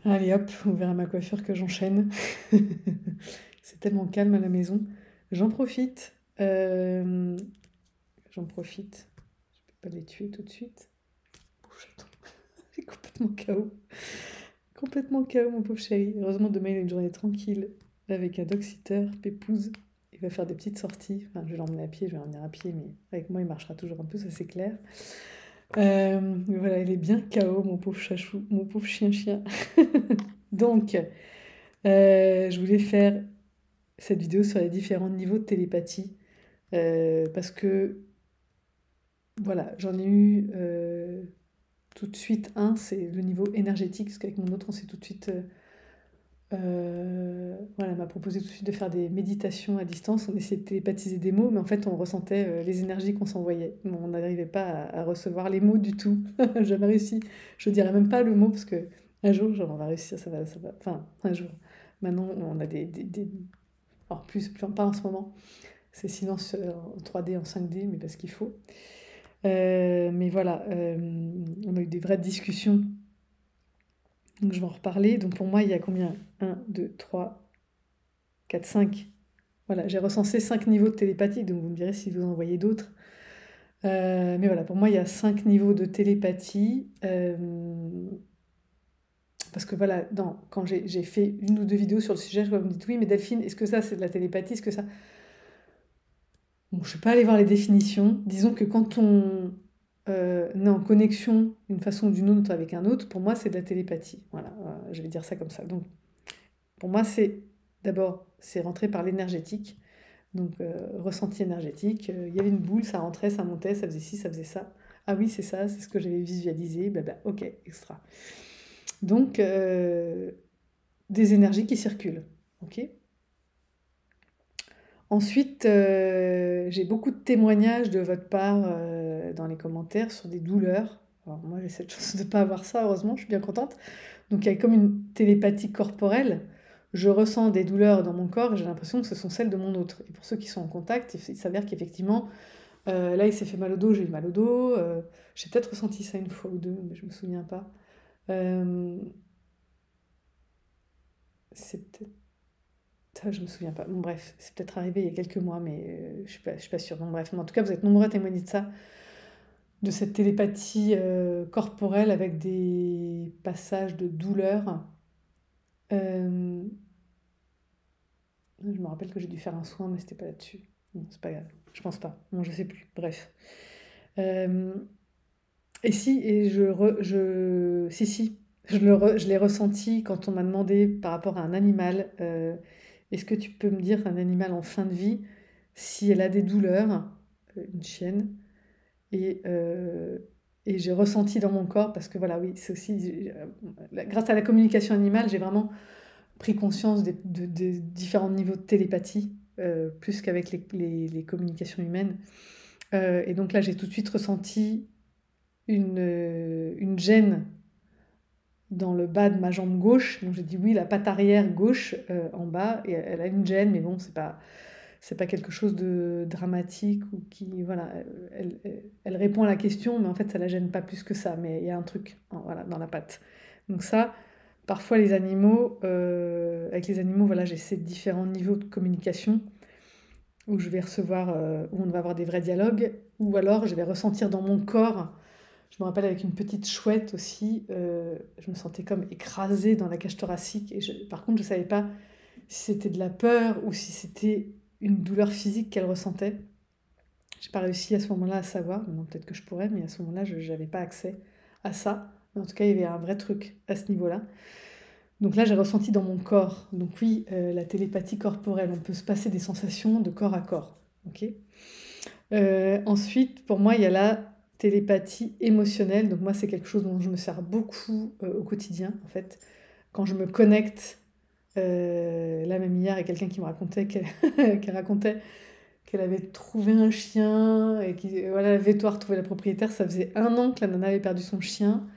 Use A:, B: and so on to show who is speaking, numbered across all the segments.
A: Allez hop, on verra ma coiffure que j'enchaîne. C'est tellement calme à la maison. J'en profite. J'en profite. Je peux pas les tuer tout de suite. Pauvre chaton. Il est complètement KO. Complètement KO, mon pauvre chéri. Heureusement, demain, il a une journée tranquille avec un dog-sitter, Pépouze. Il va faire des petites sorties. Enfin, je vais l'emmener à pied, je vais l'emmener à pied, mais avec moi, il marchera toujours un peu, ça c'est clair. Mais voilà, il est bien KO, mon pauvre chachou, mon pauvre chien-chien. Donc, je voulais faire cette vidéo sur les différents niveaux de télépathie. Parce que, voilà, j'en ai eu tout de suite un, c'est le niveau énergétique, parce qu'avec mon autre, on s'est tout de suite. Voilà, elle m'a proposé tout de suite de faire des méditations à distance. On essayait de télépathiser des mots, mais en fait, on ressentait les énergies qu'on s'envoyait. Bon, on n'arrivait pas à recevoir les mots du tout. Jamais réussi. Je dirais même pas le mot, parce que un jour, genre, on va réussir, ça va. Enfin, un jour. Maintenant, on a alors, enfin, pas en ce moment. C'est silence en 3D, en 5D, mais parce qu'il faut. Mais voilà, on a eu des vraies discussions. Donc je vais en reparler. Donc pour moi, il y a combien? Un, 2, 3, 4, 5. Voilà, j'ai recensé 5 niveaux de télépathie, donc vous me direz si vous en voyez d'autres. Mais voilà, pour moi, il y a 5 niveaux de télépathie. Parce que voilà, quand j'ai fait une ou deux vidéos sur le sujet, je vois, vous me dites, oui, mais Delphine, est-ce que ça, c'est de la télépathie? Est-ce que ça... Bon, je ne suis pas allée voir les définitions. Disons que quand on est en connexion d'une façon ou d'une autre avec un autre, pour moi, c'est de la télépathie. Voilà, je vais dire ça comme ça. Donc, pour moi, c'est rentré par l'énergétique. Donc, ressenti énergétique. Il y avait une boule, ça rentrait, ça montait, ça faisait ci, ça faisait ça. Ah oui, c'est ça, c'est ce que j'avais visualisé, blabla. Ok, extra. Donc, des énergies qui circulent. Ok. Ensuite, j'ai beaucoup de témoignages de votre part dans les commentaires sur des douleurs. Alors moi, j'ai cette chance de ne pas avoir ça, heureusement, je suis bien contente. Donc il y a comme une télépathie corporelle. Je ressens des douleurs dans mon corps et j'ai l'impression que ce sont celles de mon autre. Et pour ceux qui sont en contact, il s'avère qu'effectivement, là, il s'est fait mal au dos, j'ai eu mal au dos. J'ai peut-être ressenti ça une fois ou deux, mais je me souviens pas. Euh, c'est peut-être Ça, je me souviens pas. Bon, bref, c'est peut-être arrivé il y a quelques mois, mais je suis pas sûre. Bon, bref, mais en tout cas, vous êtes nombreux à témoigner de ça, de cette télépathie corporelle avec des passages de douleur. Euh, je me rappelle que j'ai dû faire un soin, mais c'était pas là-dessus. Bon, c'est pas grave. Je pense pas. Bon, je sais plus. Bref. Euh, et si, et si, je l'ai ressenti quand on m'a demandé par rapport à un animal. Est-ce que tu peux me dire un animal en fin de vie, si elle a des douleurs, une chienne, et, euh, et j'ai ressenti dans mon corps, parce que voilà, oui, c'est aussi, grâce à la communication animale, j'ai vraiment pris conscience des différents niveaux de télépathie, plus qu'avec les communications humaines. Et donc là, j'ai tout de suite ressenti une gêne dans le bas de ma jambe gauche. Donc j'ai dit oui, la patte arrière gauche en bas, et elle a une gêne, mais bon, c'est pas quelque chose de dramatique ou qui voilà, elle répond à la question, mais en fait ça la gêne pas plus que ça. Mais il y a un truc, hein, voilà, dans la patte. Donc ça, parfois les animaux, avec les animaux, voilà, j'ai ces différents niveaux de communication où je vais recevoir, où on va avoir des vrais dialogues, ou alors je vais ressentir dans mon corps. Je me rappelle avec une petite chouette aussi, je me sentais comme écrasée dans la cage thoracique. Et par contre, je ne savais pas si c'était de la peur ou si c'était une douleur physique qu'elle ressentait. J'ai pas réussi à ce moment-là à savoir. Maintenant, peut-être que je pourrais, mais à ce moment-là, je n'avais pas accès à ça. Mais en tout cas, il y avait un vrai truc à ce niveau-là. Donc là, j'ai ressenti dans mon corps. Donc oui, la télépathie corporelle, on peut se passer des sensations de corps à corps. Ok. Ensuite, pour moi, il y a la télépathie émotionnelle. Donc moi, c'est quelque chose dont je me sers beaucoup au quotidien, en fait. Quand je me connecte, là même hier, il y a quelqu'un qui me racontait qui racontait qu'elle avait trouvé un chien et qui voilà, elle avait tout à retrouver la propriétaire. Ça faisait un an que la nana avait perdu son chien.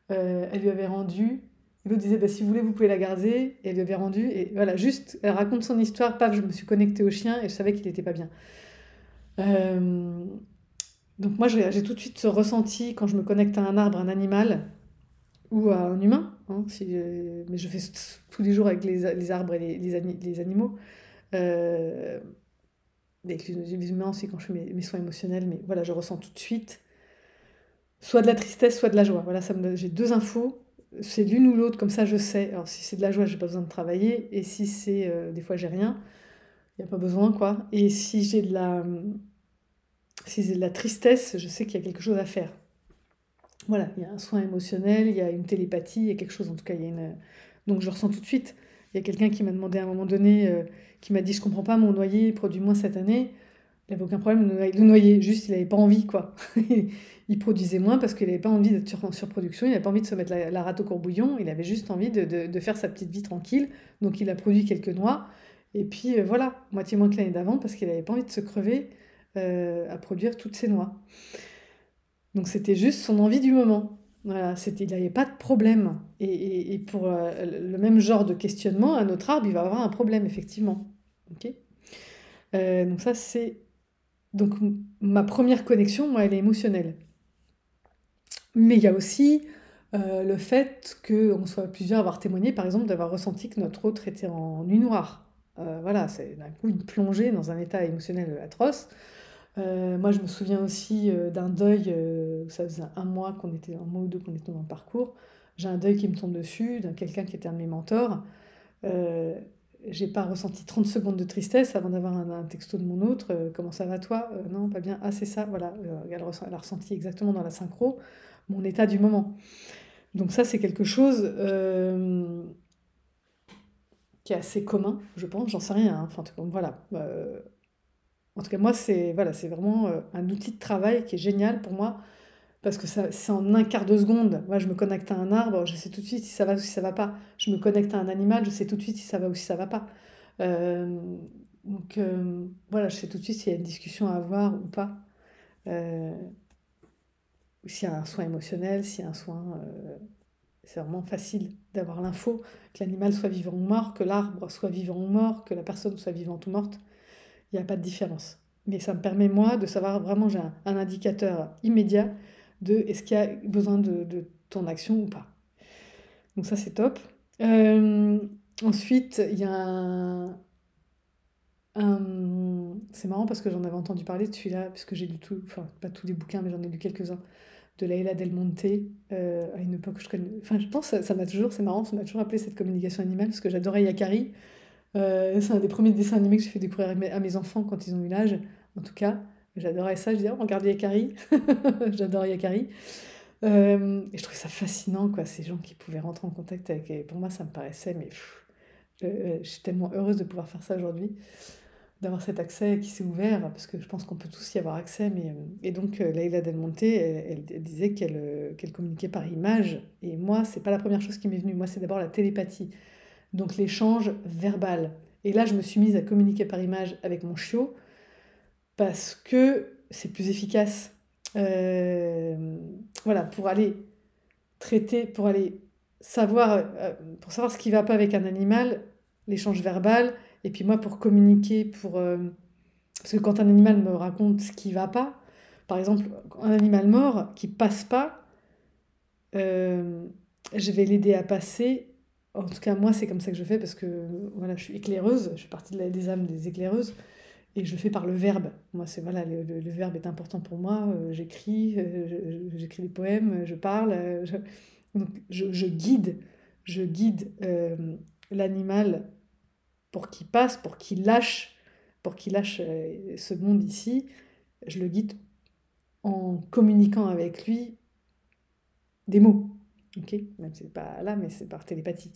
A: Elle lui avait rendu. Et l'autre disait, bah, si vous voulez, vous pouvez la garder. Et elle lui avait rendu. Et voilà, juste, elle raconte son histoire. Paf, je me suis connectée au chien et je savais qu'il n'était pas bien. Euh, donc moi, j'ai tout de suite ce ressenti quand je me connecte à un arbre, un animal. ou à un humain, hein, mais je fais tous les jours avec les arbres et les animaux. Euh, avec les humains aussi quand je fais mes soins émotionnels, mais voilà, je ressens tout de suite soit de la tristesse, soit de la joie. Voilà, j'ai deux infos, c'est l'une ou l'autre, comme ça je sais. Alors si c'est de la joie, j'ai pas besoin de travailler, et si c'est des fois j'ai rien, il n'y a pas besoin quoi. Et si j'ai de la tristesse, je sais qu'il y a quelque chose à faire. Voilà, il y a un soin émotionnel, il y a une télépathie, il y a quelque chose en tout cas, donc je ressens tout de suite. Il y a quelqu'un qui m'a demandé à un moment donné, qui m'a dit je comprends pas, mon noyer produit moins cette année. Il avait aucun problème de noyer, juste il avait pas envie, quoi. Il produisait moins parce qu'il avait pas envie d'être en surproduction, il avait pas envie de se mettre la rate au courbouillon, il avait juste envie de faire sa petite vie tranquille. Donc il a produit quelques noix, et puis voilà, moitié moins que l'année d'avant parce qu'il avait pas envie de se crever à produire toutes ces noix. Donc c'était juste son envie du moment. Voilà, il n'avait pas de problème. Et pour le même genre de questionnement, un autre arbre, il va avoir un problème, effectivement. Ok. Donc ça, c'est donc ma première connexion, moi, elle est émotionnelle. Mais il y a aussi le fait qu'on soit plusieurs à avoir témoigné, par exemple, d'avoir ressenti que notre autre était en nuit noire. Voilà, c'est d'un coup une plongée dans un état émotionnel atroce. Moi, je me souviens aussi d'un deuil, ça faisait un mois ou deux qu'on était dans le parcours. J'ai un deuil qui me tombe dessus, d'un quelqu'un qui était un de mes mentors. Euh, j'ai pas ressenti 30 secondes de tristesse avant d'avoir un texto de mon autre. Comment ça va toi? Non, pas bien. Ah, c'est ça, voilà. Elle a ressenti exactement dans la synchro mon état du moment. Donc ça, c'est quelque chose qui est assez commun, je pense. J'en sais rien, hein. Enfin, en tout cas, voilà. En tout cas, moi, c'est vraiment un outil de travail qui est génial pour moi parce que ça, c'est en un quart de seconde. Moi, je me connecte à un arbre, je sais tout de suite si ça va ou si ça va pas. Je me connecte à un animal, je sais tout de suite si ça va ou si ça va pas. Euh, voilà, je sais tout de suite s'il y a une discussion à avoir ou pas. Euh, ou s'il y a un soin émotionnel, s'il y a un soin. C'est vraiment facile d'avoir l'info, que l'animal soit vivant ou mort, que l'arbre soit vivant ou mort, que la personne soit vivante ou morte. Il n'y a pas de différence. Mais ça me permet, moi, de savoir vraiment, j'ai un indicateur immédiat de est-ce qu'il y a besoin de ton action ou pas. Donc ça, c'est top. Euh, Ensuite, il y a c'est marrant parce que j'en avais entendu parler de celui-là, puisque j'ai lu tout, enfin, pas tous les bouquins, mais j'en ai lu quelques-uns, de Leila Del Monte, à une époque où je connais. Enfin, je pense que ça m'a toujours, c'est marrant, ça m'a toujours appelé cette communication animale, parce que j'adorais Yakari. C'est un des premiers dessins animés que j'ai fait découvrir à mes enfants quand ils ont eu l'âge. En tout cas, j'adorais ça. Je disais, oh, regarde Yakari. J'adore Yakari. Et je trouvais ça fascinant, quoi, ces gens qui pouvaient rentrer en contact avec. Et pour moi, ça me paraissait, mais je suis tellement heureuse de pouvoir faire ça aujourd'hui, d'avoir cet accès qui s'est ouvert, parce que je pense qu'on peut tous y avoir accès. Et donc, Leila Del Monte, elle disait qu'elle communiquait par image. Et moi, c'est pas la première chose qui m'est venue. Moi, c'est d'abord la télépathie. Donc l'échange verbal. Et là, je me suis mise à communiquer par image avec mon chiot parce que c'est plus efficace. Euh, voilà, pour aller traiter, pour savoir ce qui va pas avec un animal, l'échange verbal, et puis moi pour communiquer, parce que quand un animal me raconte ce qui va pas, par exemple, un animal mort qui passe pas, euh, je vais l'aider à passer. En tout cas, moi, c'est comme ça que je fais parce que voilà, je suis éclaireuse, je fais partie des âmes des éclaireuses et je fais par le verbe. Moi, c'est voilà, le verbe est important pour moi. J'écris, j'écris des poèmes, je parle, donc je guide l'animal pour qu'il passe, pour qu'il lâche ce monde ici. Je le guide en communiquant avec lui des mots. Ok, même si c'est pas là, mais c'est par télépathie.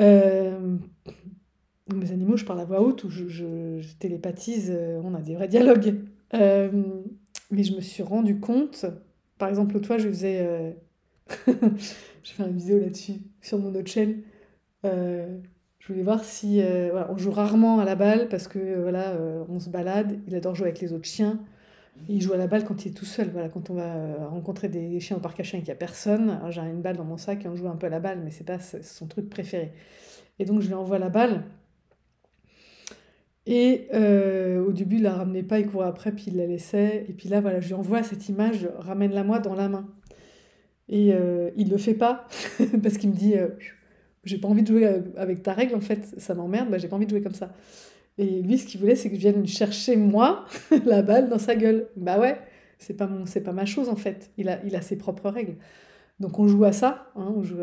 A: Euh, Mes animaux, je parle à voix haute ou je télépathise, on a des vrais dialogues. Euh, mais je me suis rendu compte, par exemple, l'autre fois, je vais faire une vidéo là-dessus, sur mon autre chaîne. Euh, je voulais voir si. Voilà, on joue rarement à la balle parce que voilà, on se balade. Il adore jouer avec les autres chiens. Et il joue à la balle quand il est tout seul. Voilà, quand on va rencontrer des chiens au parc à chiens et qu'il n'y a personne. Alors j'ai une balle dans mon sac et on joue un peu à la balle, mais c'est pas son truc préféré. Et donc je lui envoie la balle. Et au début, il la ramenait pas, il courait après, puis il la laissait. Et puis là, voilà, je lui envoie cette image, ramène-la moi dans la main. Et il le fait pas parce qu'il me dit j'ai pas envie de jouer avec ta règle en fait, ça m'emmerde, bah, j'ai pas envie de jouer comme ça. Et lui, ce qu'il voulait, c'est que je vienne chercher moi la balle dans sa gueule. Bah ouais, c'est pas ma chose en fait. Il a ses propres règles. Donc on joue à ça, hein, on joue.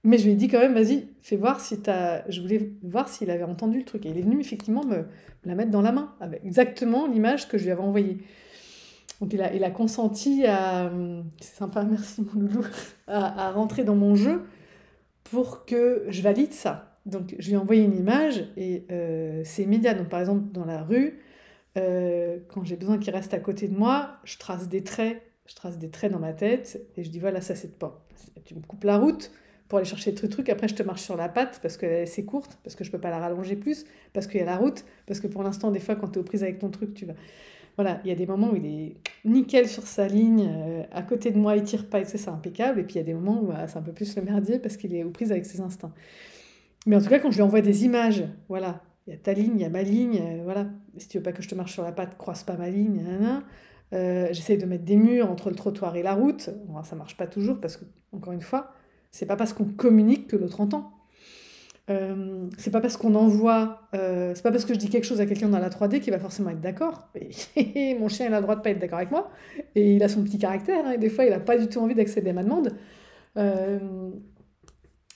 A: Mais je lui ai dit quand même, vas-y, fais voir si t'as. Je voulais voir s'il avait entendu le truc. Et il est venu effectivement me la mettre dans la main, avec exactement l'image que je lui avais envoyée. Donc il a consenti à. C'est sympa, merci mon loulou, à rentrer dans mon jeu pour que je valide ça. Donc je lui ai envoyé une image et c'est immédiat. Donc par exemple, dans la rue, quand j'ai besoin qu'il reste à côté de moi, je trace des traits dans ma tête et je dis voilà, ça c'est pas. Tu me coupes la route pour aller chercher le truc, après je te marche sur la patte parce qu'elle est assez courte, parce que je peux pas la rallonger plus, parce qu'il y a la route, parce que pour l'instant, des fois, quand tu es aux prises avec ton truc, tu vas. Voilà, il y a des moments où il est nickel sur sa ligne, à côté de moi, il tire pas, et c'est impeccable, et puis il y a des moments où c'est un peu plus le merdier parce qu'il est aux prises avec ses instincts. Mais en tout cas, quand je lui envoie des images, voilà, il y a ta ligne, il y a ma ligne, voilà. Si tu veux pas que je te marche sur la patte, croise pas ma ligne, nanana. J'essaye de mettre des murs entre le trottoir et la route. Bon, ça marche pas toujours parce que, encore une fois, c'est pas parce qu'on communique que l'autre entend. C'est pas parce qu'on envoie, c'est pas parce que je dis quelque chose à quelqu'un dans la 3D qu'il va forcément être d'accord. Et mon chien, il a le droit de pas être d'accord avec moi. Et il a son petit caractère, hein, et des fois, il a pas du tout envie d'accéder à ma demande. Euh,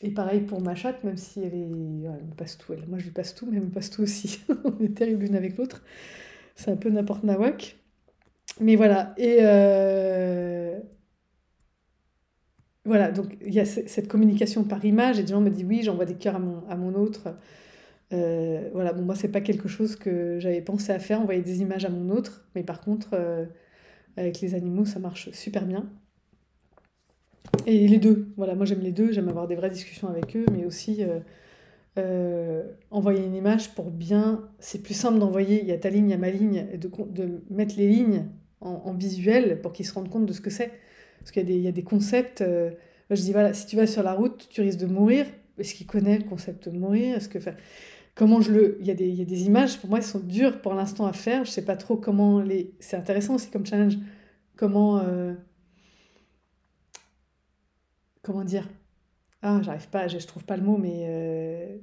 A: et pareil pour ma chatte, même si elle est. Ouais, elle me passe tout. Moi, je lui passe tout, mais elle me passe tout aussi. On est terribles l'une avec l'autre. C'est un peu n'importe nawak. Mais voilà. Et voilà, donc il y a cette communication par image. Et des gens me disent oui, j'envoie des cœurs à mon autre. Voilà, bon, moi, c'est pas quelque chose que j'avais pensé à faire, envoyer des images à mon autre. Mais par contre, avec les animaux, ça marche super bien. Et les deux. Voilà, moi, j'aime les deux. J'aime avoir des vraies discussions avec eux, mais aussi. Envoyer une image pour bien. C'est plus simple d'envoyer, il y a ta ligne, il y a ma ligne, et de mettre les lignes en visuel pour qu'ils se rendent compte de ce que c'est. Parce il y a des concepts. Moi, je dis, voilà, si tu vas sur la route, tu risques de mourir. Est-ce qu'il connaît le concept de mourir? Est-ce que, enfin, comment je le. Il y a des images, pour moi, elles sont dures pour l'instant à faire. Je sais pas trop comment les. C'est intéressant aussi comme challenge. Comment. Comment dire? Ah, j'arrive pas, je trouve pas le mot, mais.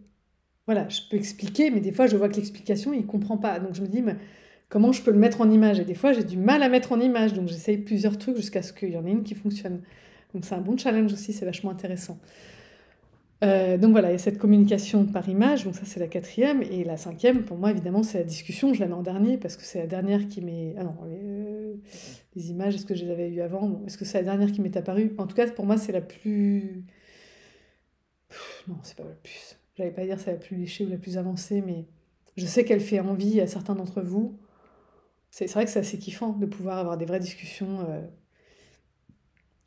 A: Voilà, je peux expliquer, mais des fois, je vois que l'explication, il comprend pas. Donc je me dis, mais comment je peux le mettre en image? Et des fois, j'ai du mal à mettre en image. Donc j'essaye plusieurs trucs jusqu'à ce qu'il y en ait une qui fonctionne. Donc c'est un bon challenge aussi, c'est vachement intéressant. Donc voilà, il y a cette communication par image, donc ça c'est la quatrième. Et la cinquième, pour moi, évidemment, c'est la discussion. Je la mets en dernier parce que c'est la dernière qui m'est. Ah non, les images, est-ce que je les avais eues avant? Bon, est-ce que c'est la dernière qui m'est apparue? En tout cas, pour moi, c'est la plus. Non, c'est pas la plus. J'allais pas dire c'est la plus léchée ou la plus avancée, mais je sais qu'elle fait envie à certains d'entre vous. C'est vrai que c'est assez kiffant de pouvoir avoir des vraies discussions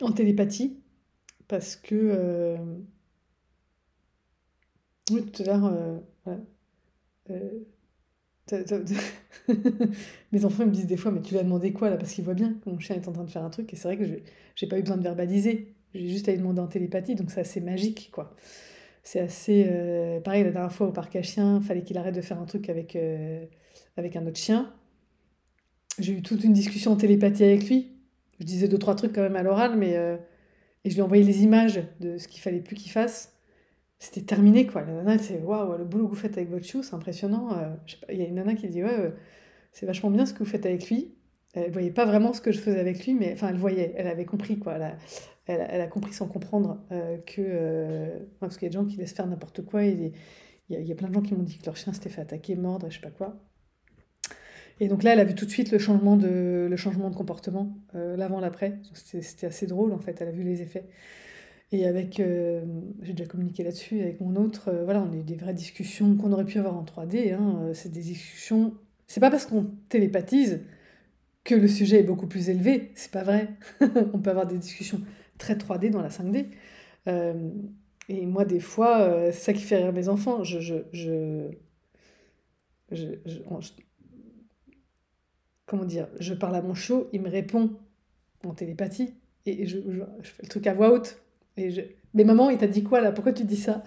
A: en télépathie, parce que oui, tout à l'heure, voilà, euh, mes enfants ils me disent des fois, mais tu lui as demandé quoi là? Parce qu'ils voient bien que mon chien est en train de faire un truc, et c'est vrai que j'ai pas eu besoin de verbaliser, j'ai juste à lui demander en télépathie, donc c'est assez magique, quoi. C'est assez. Pareil, la dernière fois au parc à chiens, fallait qu'il arrête de faire un truc avec un autre chien. J'ai eu toute une discussion en télépathie avec lui. Je disais deux, trois trucs quand même à l'oral, mais. Et je lui ai envoyé les images de ce qu'il fallait plus qu'il fasse. C'était terminé, quoi. La nana, elle s'est waouh, le boulot que vous faites avec votre chou, c'est impressionnant. Je sais pas, il y a une nana qui dit ouais, c'est vachement bien ce que vous faites avec lui. Elle voyait pas vraiment ce que je faisais avec lui, mais enfin, elle voyait, elle avait compris, quoi. Elle a compris sans comprendre que. Parce qu'il y a des gens qui laissent faire n'importe quoi. Il y a plein de gens qui m'ont dit que leur chien s'était fait attaquer, mordre, et je sais pas quoi. Et donc là, elle a vu tout de suite le changement de comportement, l'avant, l'après. C'était assez drôle, en fait. Elle a vu les effets. Et avec, j'ai déjà communiqué là-dessus, avec mon autre, voilà, on a eu des vraies discussions qu'on aurait pu avoir en 3D, hein. C'est des discussions. C'est pas parce qu'on télépathise que le sujet est beaucoup plus élevé. C'est pas vrai. On peut avoir des discussions très 3D dans la 5D. Euh, et moi, des fois, c'est ça qui fait rire mes enfants. Je- comment dire? Je parle à mon chiot, il me répond en télépathie. Et je fais le truc à voix haute. Mais maman, il t'a dit quoi là? Pourquoi tu dis ça?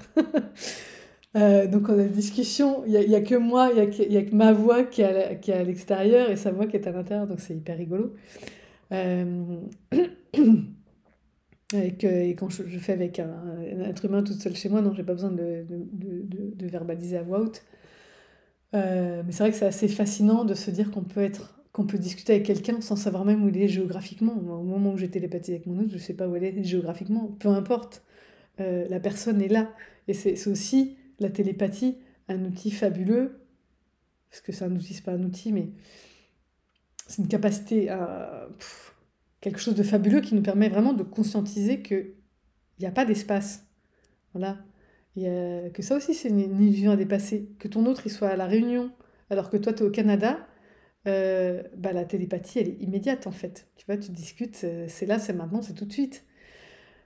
A: Donc on a une discussion. Il y a que moi, il y a que ma voix qui est à l'extérieur et sa voix qui est à l'intérieur. Donc c'est hyper rigolo. Euh, Et quand je fais avec un être humain toute seule chez moi, non, j'ai pas besoin de verbaliser à voix haute. Mais c'est vrai que c'est assez fascinant de se dire qu'on peut discuter avec quelqu'un sans savoir même où il est géographiquement. Moi, au moment où j'ai télépathisé avec mon autre, je sais pas où elle est géographiquement, peu importe. La personne est là. Et c'est aussi la télépathie, un outil fabuleux, parce que c'est un outil, c'est pas un outil, mais c'est une capacité, quelque chose de fabuleux qui nous permet vraiment de conscientiser qu'il n'y a pas d'espace. Voilà. Que ça aussi, c'est une illusion à dépasser. Que ton autre, il soit à La Réunion, alors que toi, tu es au Canada, bah, la télépathie, elle est immédiate, en fait. Tu vois, tu discutes, c'est là, c'est maintenant, c'est tout de suite.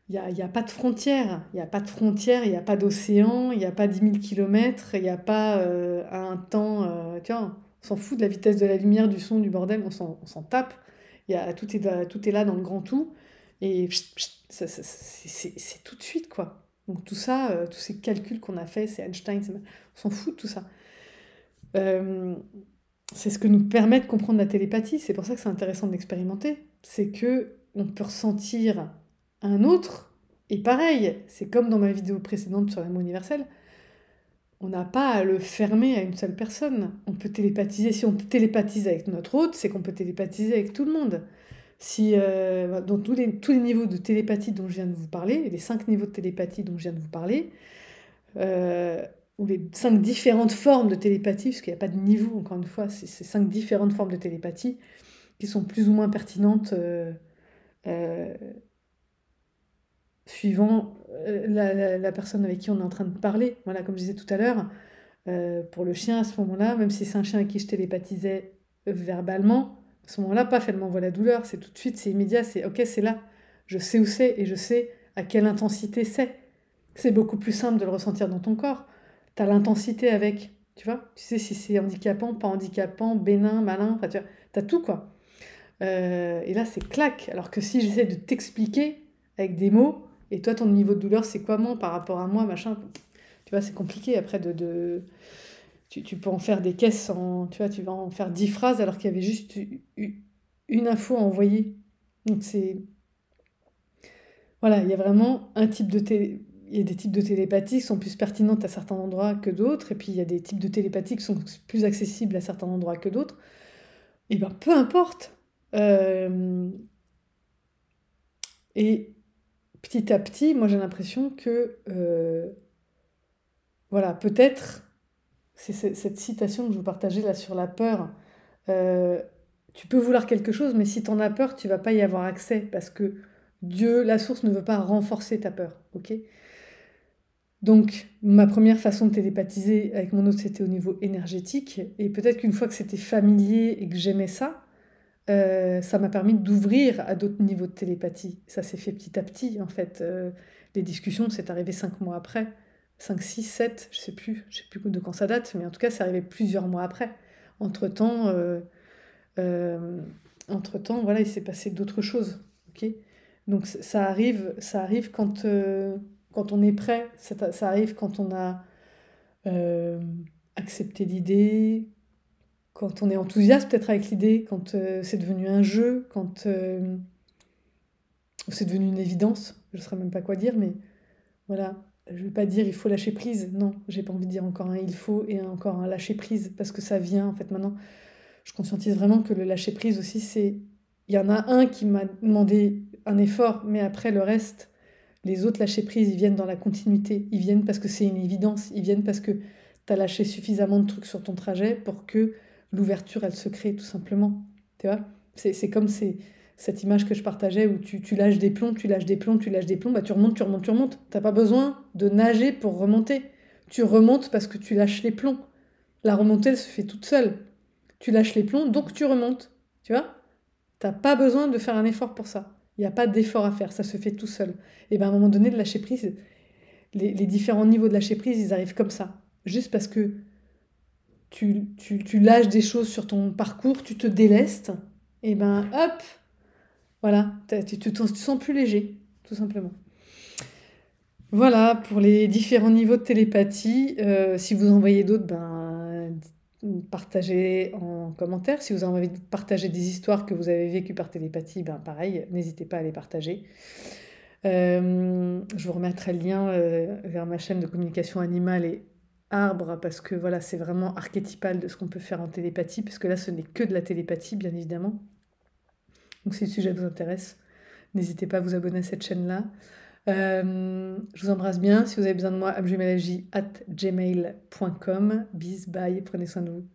A: Il y a pas de frontières. Il n'y a pas de frontières, il n'y a pas d'océan, il n'y a pas 10 000 kilomètres, il n'y a pas un temps... tu vois, on s'en fout de la vitesse de la lumière, du son, du bordel, on s'en tape. Tout est là dans le grand tout. Et pchit, pchit, c'est tout de suite, quoi. Donc tout ça, tous ces calculs qu'on a fait, c'est Einstein, on s'en fout de tout ça. Euh, c'est ce que nous permet de comprendre la télépathie. C'est pour ça que c'est intéressant de l'expérimenter. C'est que on peut ressentir un autre. Et pareil, c'est comme dans ma vidéo précédente sur l'amour universel, on n'a pas à le fermer à une seule personne. On peut télépathiser. Si on télépathise avec notre hôte, c'est qu'on peut télépathiser avec tout le monde. Si, dans tous les niveaux de télépathie dont je viens de vous parler, les 5 niveaux de télépathie dont je viens de vous parler, euh, ou les 5 différentes formes de télépathie, parce qu'il n'y a pas de niveau, encore une fois, c'est ces 5 différentes formes de télépathie qui sont plus ou moins pertinentes euh, suivant la personne avec qui on est en train de parler. Voilà, comme je disais tout à l'heure, pour le chien, à ce moment-là, même si c'est un chien avec qui je télépathisais verbalement, à ce moment-là, paf, elle m'envoie la douleur, c'est tout de suite, c'est immédiat, c'est ok, c'est là. Je sais où c'est et je sais à quelle intensité c'est. C'est beaucoup plus simple de le ressentir dans ton corps. Tu as l'intensité avec, tu vois. Tu sais si c'est handicapant, pas handicapant, bénin, malin, enfin, tu as tout quoi. Et là, c'est clac. Alors que si j'essaie de t'expliquer avec des mots, et toi, ton niveau de douleur, c'est quoi moi par rapport à moi, machin, tu vois, c'est compliqué après tu peux en faire des caisses tu vois, tu vas en faire 10 phrases alors qu'il y avait juste une info à envoyer. Donc voilà, il y a vraiment un type de il y a des types de télépathie qui sont plus pertinentes à certains endroits que d'autres, et puis il y a des types de télépathie qui sont plus accessibles à certains endroits que d'autres. Et ben peu importe. Euh, et petit à petit, moi j'ai l'impression que, voilà, peut-être, c'est cette citation que je vous partageais là sur la peur. euh, Tu peux vouloir quelque chose, mais si tu en as peur, tu vas pas y avoir accès parce que Dieu, la source, ne veut pas renforcer ta peur. Ok. Donc, ma première façon de télépathiser avec mon autre, c'était au niveau énergétique. Et peut-être qu'une fois que c'était familier et que j'aimais ça, ça m'a permis d'ouvrir à d'autres niveaux de télépathie. Ça s'est fait petit à petit, en fait. Les discussions, c'est arrivé 5 mois après. 5, 6, 7, je sais plus de quand ça date, mais en tout cas, c'est arrivé plusieurs mois après. Entre-temps, euh, entre-temps, voilà, il s'est passé d'autres choses. Ok. Donc ça arrive quand on est prêt, ça arrive quand on a euh, accepté l'idée, quand on est enthousiaste peut-être avec l'idée, quand c'est devenu un jeu, quand c'est devenu une évidence. Je ne saurais même pas quoi dire, mais voilà. Je ne vais pas dire il faut lâcher prise. Non, j'ai pas envie de dire encore un il faut et encore un lâcher prise parce que ça vient en fait maintenant. Je conscientise vraiment que le lâcher prise aussi, c'est... Il y en a un qui m'a demandé un effort, mais après le reste, les autres lâcher prise, ils viennent dans la continuité. Ils viennent parce que c'est une évidence. Ils viennent parce que tu as lâché suffisamment de trucs sur ton trajet pour que l'ouverture, elle se crée tout simplement. Tu vois. C'est comme cette image que je partageais où tu lâches des plombs, tu lâches des plombs, tu lâches des plombs, bah tu remontes, tu remontes, tu remontes. T'as pas besoin de nager pour remonter. Tu remontes parce que tu lâches les plombs. La remontée, elle se fait toute seule. Tu lâches les plombs, donc tu remontes. Tu vois. T'as pas besoin de faire un effort pour ça. Il n'y a pas d'effort à faire, ça se fait tout seul. Et bien à un moment donné, de lâcher prise, les différents niveaux de lâcher prise, ils arrivent comme ça. Juste parce que tu lâches des choses sur ton parcours, tu te délestes, et ben hop, voilà, tu sens plus léger, tout simplement. Voilà pour les différents niveaux de télépathie. Si vous en voyez d'autres, ben, partagez en commentaire. Si vous avez envie de partager des histoires que vous avez vécues par télépathie, ben pareil, n'hésitez pas à les partager. Je vous remettrai le lien vers ma chaîne de communication animale et arbre parce que voilà, c'est vraiment archétypal de ce qu'on peut faire en télépathie, parce que là, ce n'est que de la télépathie, bien évidemment. Donc si le sujet vous intéresse, n'hésitez pas à vous abonner à cette chaîne-là. Je vous embrasse bien. Si vous avez besoin de moi, abjumelagi@gmail.com. Bis, bye, prenez soin de vous.